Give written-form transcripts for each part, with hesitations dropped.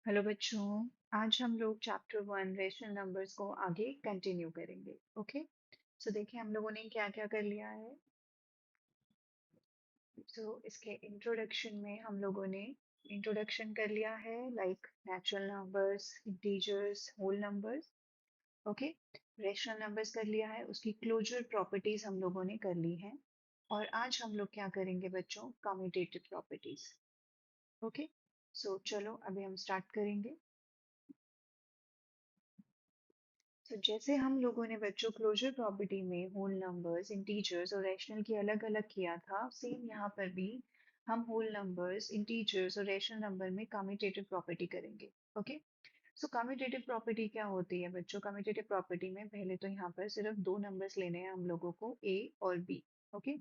Hello बच्चों। आज हम लोग चैप्टर 1 रेशनल नंबर्स को आगे कंटिन्यू करेंगे। ओके, सो देखिए हम लोगों ने क्या क्या कर लिया है। इसके इंट्रोडक्शन में हम लोगों ने इंट्रोडक्शन कर लिया है, like natural numbers, integers, whole numbers. Okay, rational numbers कर लिया है, उसकी क्लोजर प्रॉपर्टीज हम लोगों ने कर ली है। और आज हम लोग क्या करेंगे बच्चों, कम्यूटेटिव प्रॉपर्टीज। ओके, सो चलो अभी हम स्टार्ट करेंगे। तो जैसे हम लोगों ने बच्चों क्लोजर प्रॉपर्टी में होल नंबर्स, इंटीजर्स और रैशनल की अलग अलग किया था, सेम यहाँ पर भी हम होल नंबर्स, इंटीजर्स और रैशनल नंबर में कम्यूटेटिव प्रॉपर्टी करेंगे। ओके, सो कम्यूटेटिव प्रॉपर्टी क्या होती है बच्चों? कम्यूटेटिव प्रॉपर्टी में पहले तो यहाँ पर सिर्फ दो नंबर्स लेने हैं हम लोगों को, ए और बी। ओके,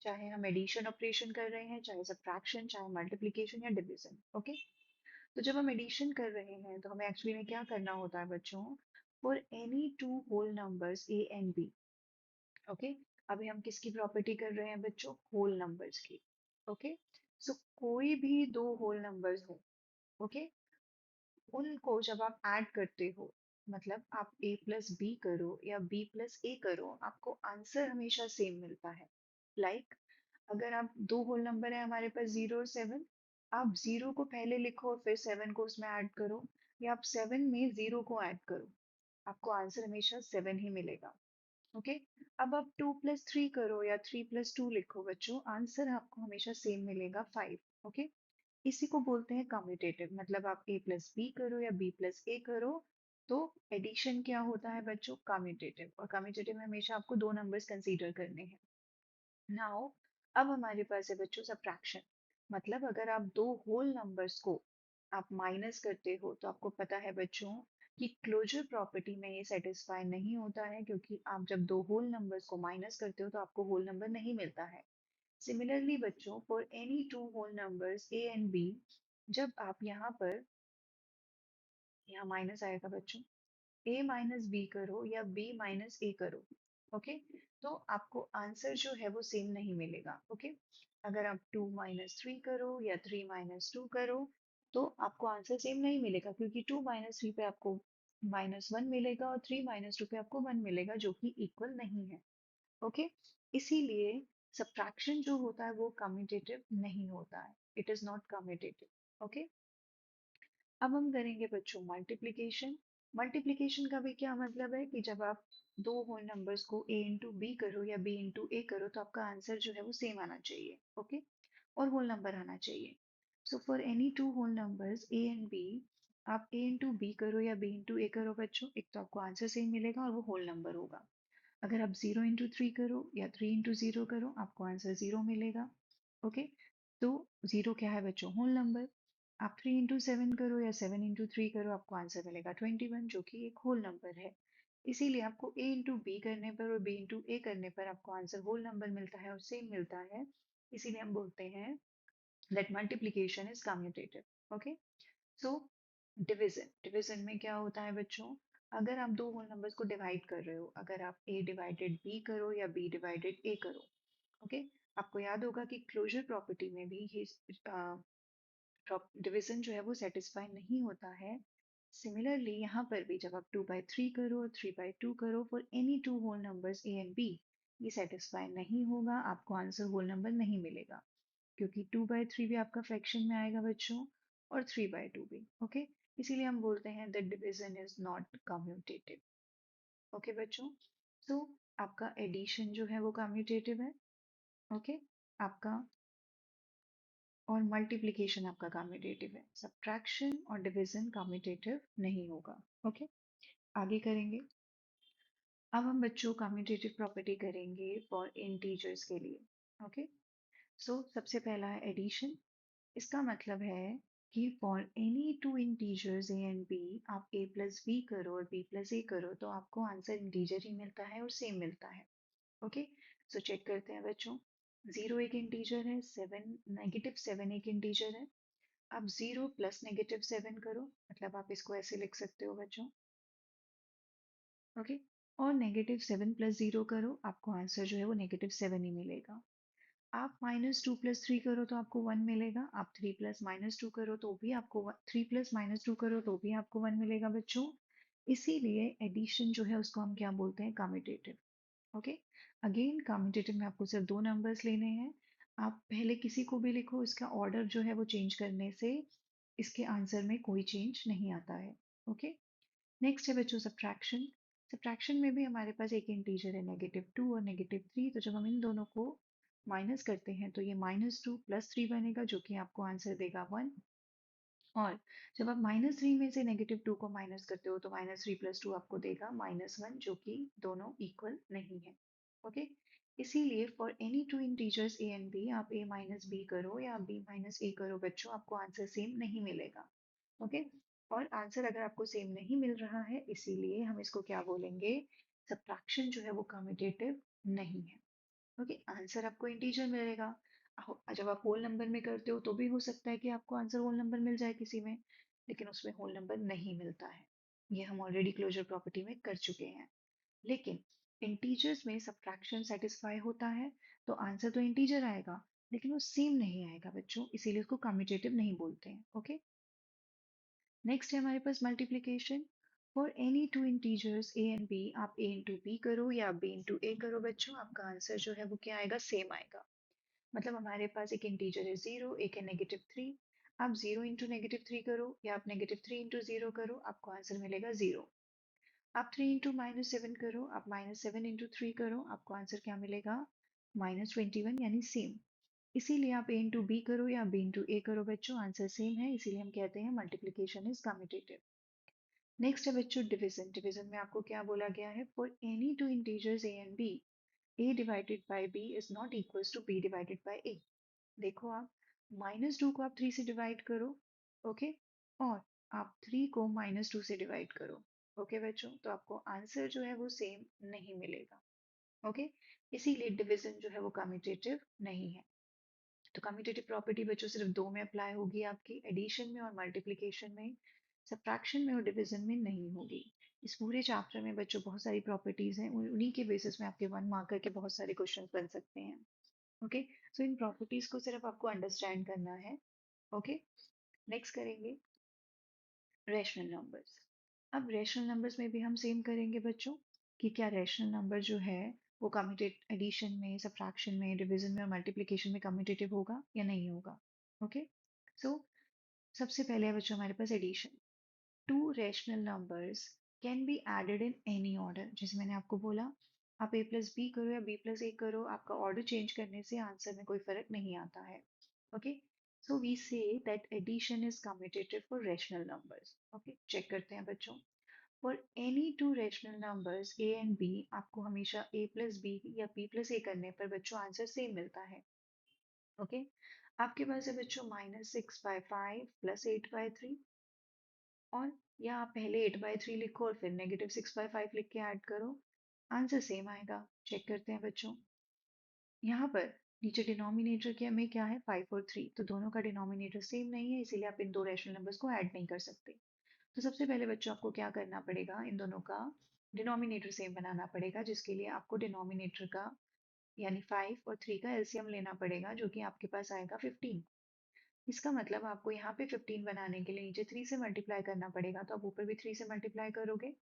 चाहे हम एडिशन ऑपरेशन कर रहे हैं, चाहे सब्ट्रैक्शन, चाहे मल्टीप्लिकेशन या डिवीजन। ओके, तो जब हम एडिशन कर रहे हैं तो हमें एक्चुअली में क्या करना होता है बच्चों? For any two whole numbers A and B. Okay, अभी हम किसकी प्रॉपर्टी कर रहे हैं बच्चों? होल नंबर्स की। ओके, सो कोई भी दो होल नंबर्स हो, ओके, उनको जब आप ऐड करते हो, मतलब आप ए प्लस बी करो या बी प्लस ए करो, आपको आंसर हमेशा सेम मिलता है। लाइक अगर आप दो होल नंबर है हमारे पास 0 और 7, आप 0 को पहले लिखो और फिर 7 को उसमें ऐड करो, या आप 7 में 0 को ऐड करो, आपको आंसर हमेशा 7 ही मिलेगा। ओके, अब आप 2 प्लस 3 करो या 3 प्लस 2 लिखो बच्चों, आंसर आपको हमेशा सेम मिलेगा, 5। ओके, इसी को बोलते हैं कम्यूटेटिव। मतलब आप ए प्लस बी करो या बी प्लस ए करो, तो एडिशन क्या होता है बच्चों? कम्यूटेटिव। और कम्यूटेटिव में हमेशा आपको दो नंबर्स कंसीडर करने हैं। नाउ अब हमारे पास है बच्चों सब्ट्रैक्शन। मतलब अगर आप दो होल नंबर्स को आप माइनस करते हो, तो आपको पता है बच्चों कि क्लोजर प्रॉपर्टी में ये सेटिस्फाई नहीं होता है, क्योंकि आप जब दो होल नंबर्स को माइनस करते हो तो आपको होल नंबर नहीं मिलता है। सिमिलरली बच्चों, for any two whole numbers A and B, जब आप यहाँ पर, यहाँ माइनस आएगा बच्चों, ए माइनस बी करो या बी माइनस ए करो, ओके, तो आपको आंसर जो है वो सेम नहीं मिलेगा। ओके, अगर आप 2 - 3 करो या 3 - 2 करो, तो आपको आंसर सेम नहीं मिलेगा, क्योंकि 2 - 3 पे आपको -1 मिलेगा और 3 - 2 पे आपको 1 मिलेगा, जो कि इक्वल नहीं है। ओके, इसीलिए सब्ट्रैक्शन जो होता है वो कम्यूटेटिव नहीं होता है, it is not commutative. Okay, अब हम करेंगे बच्चों मल्टीप्लिकेशन। मल्टीप्लिकेशन का भी क्या मतलब है कि जब आप दो होल नंबर्स को a इंटू बी करो या b इंटू ए करो, तो आपका आंसर जो है वो सेम आना चाहिए। ओके, और होल नंबर आना चाहिए। So for any two whole numbers a and b, आप a इंटू बी करो या b इंटू ए करो बच्चों, एक तो आपको आंसर सेम मिलेगा और वो होल नंबर होगा। अगर आप 0 × 3 करो या 3 × 0 करो, आपको आंसर 0 मिलेगा। ओके, तो 0 क्या है बच्चों? Whole number. आप 3 × 7 करो या 7 × 3 करो, आपको आंसर मिलेगा 21, जो कि एक होल नंबर है। इसीलिए आपको a इंटू बी करने पर और b इंटू ए करने पर आपको आंसर होल नंबर मिलता है और सेम मिलता है। इसीलिए हम बोलते हैं that multiplication is commutative. Okay, so division, division में क्या होता है बच्चों? अगर आप दो होल नंबर्स को डिवाइड कर रहे हो, अगर आप a डिवाइडेड b करो या b डिवाइडेड a करो, ओके, आपको याद होगा कि क्लोजर प्रॉपर्टी में भी ये डिवीजन जो है वो सेटिस्फाई नहीं होता है। सिमिलरली यहाँ पर भी जब आप 2/3 करो और 3/2 करो, for any two whole numbers a and b, ये सेटिस्फाई नहीं होगा, आपको आंसर होल नंबर नहीं मिलेगा, क्योंकि 2/3 भी आपका फ्रैक्शन में आएगा बच्चों, और 3/2 भी। ओके, इसीलिए हम बोलते हैं that division is not commutative. Okay बच्चों, तो आपका एडिशन जो है वो कम्यूटेटिव है। ओके, आपका और मल्टीप्लिकेशन आपका कम्यूटेटिव है, सब्ट्रैक्शन और डिवीजन कम्यूटेटिव नहीं होगा। ओके, आगे करेंगे। अब हम बच्चों कम्यूटेटिव प्रॉपर्टी करेंगे फॉर इंटीजर्स के लिए। ओके, सो सबसे पहला है एडिशन। इसका मतलब है कि for any two integers A and B, आप a प्लस बी करो और b प्लस ए करो, तो आपको आंसर इंटीजर ही मिलता है और सेम मिलता है। ओके, सो चेक करते हैं बच्चों। 0 एक इंटीजर है, 7 - 7 एक इंटीजर है। आप 0 प्लस -7 करो, मतलब आप इसको ऐसे लिख सकते हो बच्चों। ओके, और -7 + 0 करो, आपको आंसर जो है वो -7 ही मिलेगा। आप -2 + 3 करो तो आपको 1 मिलेगा। आप 3 + -2 करो तो भी आपको 3 + -2 करो तो भी आपको 1 मिलेगा बच्चों। इसीलिए एडिशन जो है उसको हम क्या बोलते हैं, कम्यूटेटिव। ओके। अगेन कम्यूटेटिव में आपको सिर्फ दो नंबर्स लेने हैं। आप पहले किसी को भी लिखो, इसका ऑर्डर जो है वो चेंज करने से इसके आंसर में कोई चेंज नहीं आता है। ओके। नेक्स्ट है बच्चों सब्ट्रैक्शन। सब्ट्रैक्शन में भी हमारे पास एक इंटीजर है -2 और -3। तो जब हम इन दोनों को माइनस करते हैं तो ये -2 + 3 बनेगा जो कि आपको आंसर देगा 1। और जब आप -3 में से -2 को माइनस करते हो तो -3 + 2 आपको देगा -1 जो कि दोनों इक्वल नहीं है। ओके। इसीलिए for any two integers a and b आप a - b करो या b - a करो बच्चों, आपको आंसर सेम नहीं मिलेगा। ओके। और आंसर अगर आपको सेम नहीं मिल रहा है इसीलिए हम इसको क्या बोलेंगे, सब्ट्रैक्शन जो है वो कम्यूटेटिव नहीं है। ओके। आंसर आपको इंटीजर मिलेगा। जब आप होल नंबर में करते हो तो भी हो सकता है कि आपको आंसर होल नंबर मिल जाए किसी में, लेकिन उसमें होल नंबर नहीं मिलता है। ये हम ऑलरेडी क्लोजर प्रॉपर्टी में कर चुके हैं। लेकिन इंटीजर्स में सब्ट्रैक्शन सेटिस्फाई होता है तो आंसर तो इंटीजर आएगा, लेकिन वो सेम नहीं आएगा बच्चों, इसीलिए उसको कम्यूटेटिव नहीं बोलते हैं। ओके। नेक्स्ट है हमारे पास multiplication. For any two integers a and b आप a इंटू बी करो या b इंटू a करो बच्चों, आपका आंसर जो है वो क्या आएगा, सेम आएगा। मतलब हमारे पास एक इंटीजर है 0, एक है -3। आप 0 इंटू -3 करो या आप -3 इंटू 0 करो, आपको आंसर मिलेगा 0। आप 3 इंटू -7 करो, आप -7 इंटू 3 करो, आपको आंसर क्या मिलेगा, -21, यानी सेम। इसीलिए आप a इंटू बी करो या b इंटू a करो बच्चों, आंसर सेम है, इसीलिए हम कहते हैं मल्टीप्लीकेशन इज कम्यूटेटिव। नेक्स्ट है बच्चों डिवीजन। डिवीजन में आपको क्या बोला गया है, for any two integers a and b a divided by b is not equals to b divided by a। देखो आप -2 को आप 3 से डिवाइड करो। ओके। और आप 3 को -2 से डिवाइड करो। ओके बच्चों, तो आपको आंसर जो है वो सेम नहीं मिलेगा। ओके। इसीलिए डिवीजन जो है वो कम्यूटेटिव नहीं है। तो कम्यूटेटिव प्रॉपर्टी बच्चों सिर्फ दो में अप्लाई होगी, आपकी एडिशन में और मल्टीप्लिकेशन में। सब्ट्रैक्शन में और डिवीजन में नहीं होगी। इस पूरे चैप्टर में बच्चों बहुत सारी प्रॉपर्टीज हैं, उन्हीं के बेसिस में आपके 1 मार्कर के बहुत सारे क्वेश्चन बन सकते हैं। ओके। सो इन प्रॉपर्टीज को सिर्फ आपको अंडरस्टैंड करना है। ओके। नेक्स्ट करेंगे रैशनल नंबर्स। अब रैशनल नंबर्स में भी हम सेम करेंगे बच्चों, कि क्या रैशनल नंबर जो है वो कम्यूटेट एडिशन में, सब्ट्रैक्शन में, डिवीजन में और मल्टीप्लिकेशन में कम्यूटेटिव होगा या नहीं होगा। ओके। सो सबसे पहले है बच्चों हमारे पास addition. Two rational numbers can be added in any order. जैसे मैंने आपको बोला, आप a + b करो या b + a करो, आपका ऑर्डर चेंज करने से आंसर में कोई फर्क नहीं आता है। Okay. So we say that addition is commutative for rational numbers. Okay, check करते हैं बच्चों। For any two rational numbers a and b आपको हमेशा a + b या b + a करने पर बच्चों आंसर सेम मिलता है। ओके। आपके पास है बच्चों -6/5 + 8/3। और या आप पहले 8/3 लिखो और फिर -6/5 लिख के ऐड करो, आंसर सेम आएगा। चेक करते हैं बच्चों। यहाँ पर नीचे डिनोमिनेटर के में क्या है, 5 और 3, तो दोनों का डिनोमिनेटर सेम नहीं है, इसीलिए आप इन दो रैशनल नंबर्स को ऐड नहीं कर सकते। तो सबसे पहले बच्चों आपको क्या करना पड़ेगा, इन दोनों का डिनोमिनेटर सेम बनाना पड़ेगा, जिसके लिए आपको डिनोमिनेटर का यानी 5 और 3 का एलसीएम लेना पड़ेगा, जो कि आपके पास आएगा 15। इसका मतलब आपको यहाँ पे 15 बनाने के लिए नीचे 3 से मल्टीप्लाई करना पड़ेगा, तो आप ऊपर भी 3 से मल्टीप्लाई करोगे।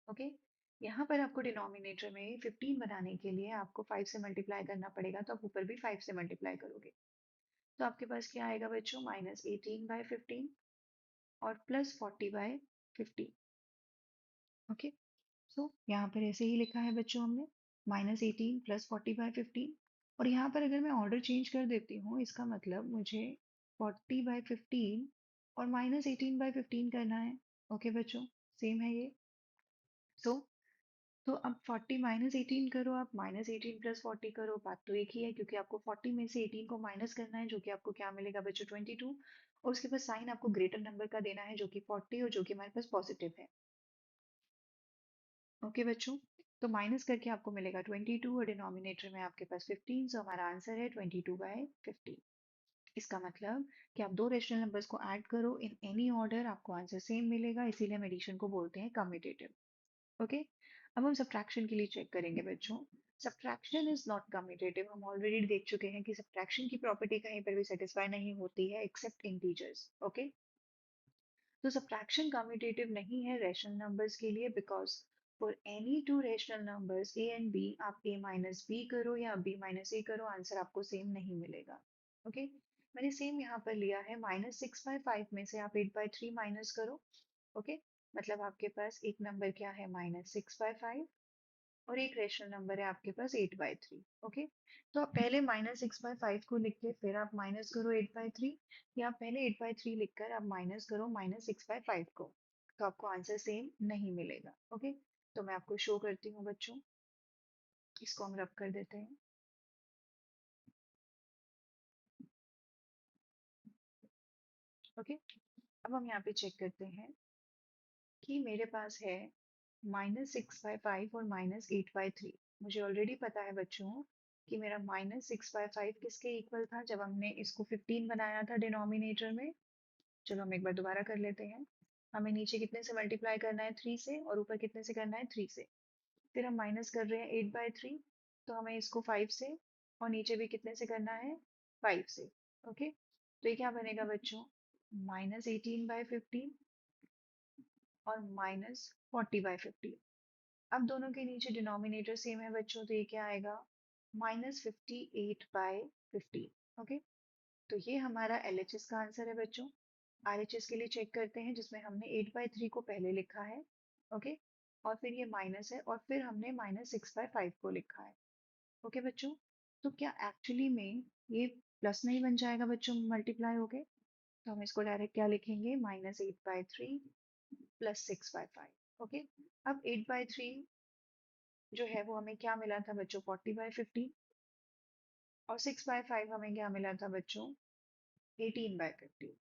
ओके। यहाँ पर आपको डिनोमिनेटर में 15 बनाने के लिए आपको 5 से मल्टीप्लाई करना पड़ेगा, तो आप ऊपर भी 5 से मल्टीप्लाई करोगे। तो आपके पास क्या आएगा बच्चों, -18/15 और +40/15। ओके। सो यहाँ पर ऐसे ही लिखा है बच्चों हमने, -18 +40/15। और यहाँ पर अगर मैं ऑर्डर चेंज कर देती हूँ, इसका मतलब मुझे 40/15 और -18/15 करना है। ओके बच्चों, सेम है ये। सो तो अब 40 -18 करो, आप -18 + 40 करो, बात तो एक ही है, क्योंकि आपको 40 में से 18 को माइनस करना है, जो कि आपको क्या मिलेगा बच्चों, 22। और उसके बाद साइन आपको ग्रेटर नंबर का देना है, जो कि 40 और जो कि हमारे पास पॉजिटिव है। ओके बच्चों, तो माइनस करके आपको मिलेगा 22 और डिनोमिनेटर में आपके पास 15, सो हमारा आंसर है 22/15। इसका मतलब कि आप दो रेशनल नंबर्स को ऐड करो इन एनी ऑर्डर, आपको आंसर सेम मिलेगा, इसीलिए हम एडिशन को बोलते हैं कम्यूटेटिव। ओके। अब हम सब्ट्रैक्शन के लिए चेक करेंगे बच्चों। सब्ट्रैक्शन इज नॉट कम्यूटेटिव, हम ऑलरेडी देख चुके हैं कि सब्ट्रैक्शन की प्रॉपर्टी कहीं पर भी सेटिस्फाई नहीं होती है एक्सेप्ट इंटीजर्स। ओके, तो सब्ट्रैक्शन कम्यूटेटिव नहीं है रैशनल नंबर्स के लिए, because for any two rational numbers A and B, आप ए माइनस बी करो या बी माइनस ए करो, आंसर आपको सेम नहीं मिलेगा। ओके, मैंने सेम यहाँ पर लिया है, -6/5 में से आप 8/3 माइनस करो। ओके, मतलब आपके पास एक नंबर क्या है, -6/5, और एक रेशनल नंबर है आपके पास 8/3। ओके, तो आप पहले -6/5 को लिख के फिर आप माइनस करो 8/3, या आप पहले 8/3 लिखकर आप माइनस करो -6/5 को, तो आपको आंसर सेम नहीं मिलेगा। ओके, तो मैं आपको शो करती हूँ बच्चों, इसको हम रब कर देते हैं। ओके, अब हम यहाँ पे चेक करते हैं कि मेरे पास है -6/5 और -8/3। मुझे ऑलरेडी पता है बच्चों कि मेरा -6/5 किसके इक्वल था, जब हमने इसको 15 बनाया था डिनोमिनेटर में। चलो हम एक बार दोबारा कर लेते हैं। हमें नीचे कितने से मल्टीप्लाई करना है, 3 से, और ऊपर कितने से करना है, 3 से। फिर हम माइनस कर रहे हैं 8/3, तो हमें इसको 5 से, और नीचे भी कितने से करना है, 5 से। ओके, तो ये क्या बनेगा बच्चों, -18/15 और -40/15। अब दोनों के नीचे डिनोमिनेटर सेम है बच्चों, तो ये क्या आएगा, -58/15। ओके, तो ये हमारा LHS का आंसर है बच्चों। RHS के लिए चेक करते हैं, जिसमें हमने 8/3 को पहले लिखा है। ओके, और फिर ये माइनस है, और फिर हमने -6/5 को लिखा है। ओके बच्चों, तो क्या एक्चुअली में ये प्लस नहीं बन जाएगा बच्चों, मल्टीप्लाई हो गए, तो हम इसको डायरेक्ट क्या लिखेंगे, -8/3 प्लस 6/5। ओके, अब 8/3 जो है वो हमें क्या मिला था बच्चों, 40/15, और 6/5 हमें क्या मिला था बच्चों, 18/15।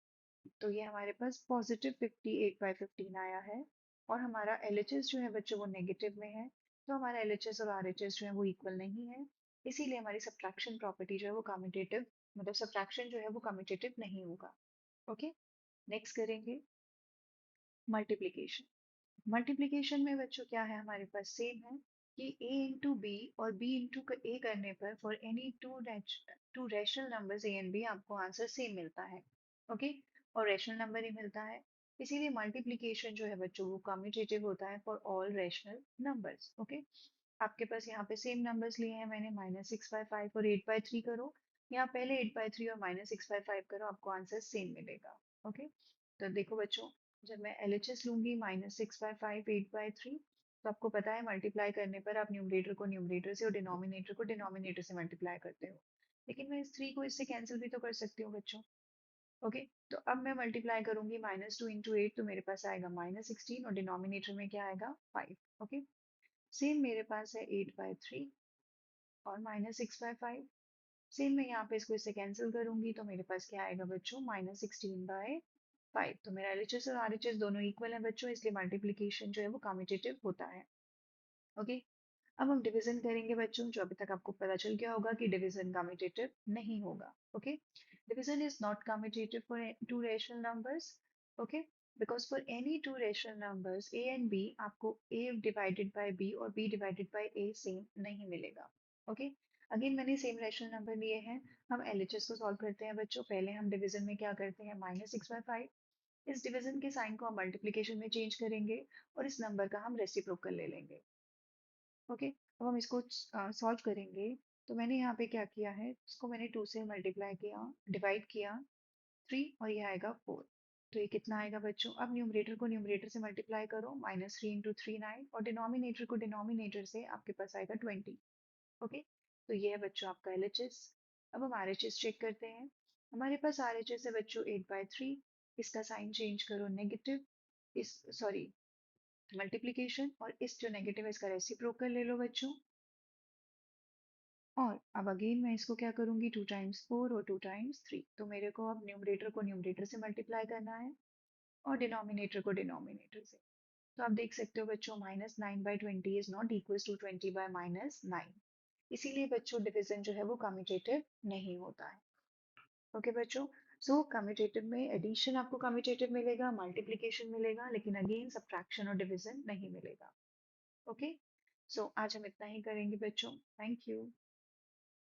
तो ये हमारे पास पॉजिटिव 58/15 आया है, और हमारा LHS जो है बच्चों वो नेगेटिव में है। तो हमारा LHS और RHS जो है वो इक्वल नहीं है, इसीलिए हमारी सब्ट्रैक्शन प्रॉपर्टी जो है वो कम्यूटेटिव, मतलब सब्ट्रैक्शन जो है वो कम्यूटेटिव नहीं होगा। ओके, नेक्स्ट करेंगे मल्टीप्लिकेशन। मल्टीप्लिकेशन में बच्चों क्या है, हमारे पास सेम है कि a इंटू बी और b इंटू ए करने पर for any two rational numbers a and b आपको आंसर सेम मिलता है। ओके, और रैशनल नंबर ही मिलता है, इसीलिए मल्टीप्लिकेशन जो है बच्चों वो कम्यूटेटिव होता है for all rational numbers. Okay, आपके पास यहाँ पे सेम नंबर्स लिए हैं मैंने, -6/5 और 8/3 करो, या पहले 8/3 और -6/5 करो, आपको आंसर सेम मिलेगा। ओके, तो देखो बच्चों, जब मैं LHS लूंगी -6/5 8/3, तो आपको पता है मल्टीप्लाई करने पर आप न्यूमरेटर को न्यूमरेटर से और डिनोमिनेटर को डिनोमिनेटर से मल्टीप्लाई करते हो, लेकिन मैं इस 3 को इससे कैंसिल भी तो कर सकती हूँ बच्चों। ओके, तो अब मैं मल्टीप्लाई करूंगी -2 इंटू 8, तो मेरे पास आएगा -16, और डिनोमिनेटर में क्या आएगा, 5। ओके, सेम मेरे पास है 8/3 और -6/5। सेम मैं यहाँ पे इसको इससे कैंसिल करूंगी, तो मेरे पास क्या आएगा बच्चों, -16/5। तो मेरा LHS और RHS दोनों इक्वल है बच्चों, इसलिए मल्टीप्लीकेशन जो है वो कम्यूटेटिव होता है। ओके, अब हम डिवीजन करेंगे बच्चों, जो अभी तक आपको पता चल गया होगा कि डिवीजन कम्यूटेटिव नहीं होगा। Okay, division is not commutative for two rational numbers. Okay, because for any two rational numbers a and b, आपको a डिवाइडेड बाय b और b divided by a same नहीं मिलेगा। ओके, अगेन मैंने same rational number लिए हैं, हम LHS को solve करते हैं बच्चों। पहले हम डिवीजन में क्या करते हैं, -6/5, इस डिवीजन के साइन को हम मल्टीप्लिकेशन में चेंज करेंगे, और इस नंबर का हम रेसिप्रोकल ले लेंगे। ओके, अब हम इसको सॉल्व करेंगे। तो मैंने यहाँ पे क्या किया है, इसको मैंने 2 से मल्टीप्लाई किया, डिवाइड किया 3, और ये आएगा 4। तो ये कितना आएगा बच्चों, अब न्यूमरेटर को न्यूमरेटर से मल्टीप्लाई करो, -3 इंटू 3 9, और डिनोमिनेटर को डिनोमिनेटर से, आपके पास आएगा 20। ओके, तो ये है बच्चों आपका LHS। अब हम RHS चेक करते हैं। हमारे पास RHS है बच्चों 8/3, इसका साइन चेंज करो नेगेटिव, इस सॉरी मल्टीप्लीकेशन, और इस जो नेगेटिव है इसका रेसिप्रोकल ले लो बच्चों। और अब अगेन मैं इसको क्या करूंगी, 2 टाइम्स 4 और 2 टाइम्स 3, तो मेरे को अब न्यूमरेटर को न्यूमरेटर से मल्टीप्लाई करना है, और डिनोमिनेटर को डिनोमिनेटर से। तो आप देख सकते हो बच्चों, -9/20 इज नॉट इक्वल टू 20/-9। इसीलिए बच्चों डिवीजन जो है वो कम्यूटेटिव नहीं होता है। ओके बच्चों, सो कम्यूटेटिव में एडिशन आपको कम्यूटेटिव मिलेगा, मल्टीप्लिकेशन मिलेगा, लेकिन अगेन सब्ट्रैक्शन और डिवीजन नहीं मिलेगा। ओके, सो आज हम इतना ही करेंगे बच्चों। Thank you.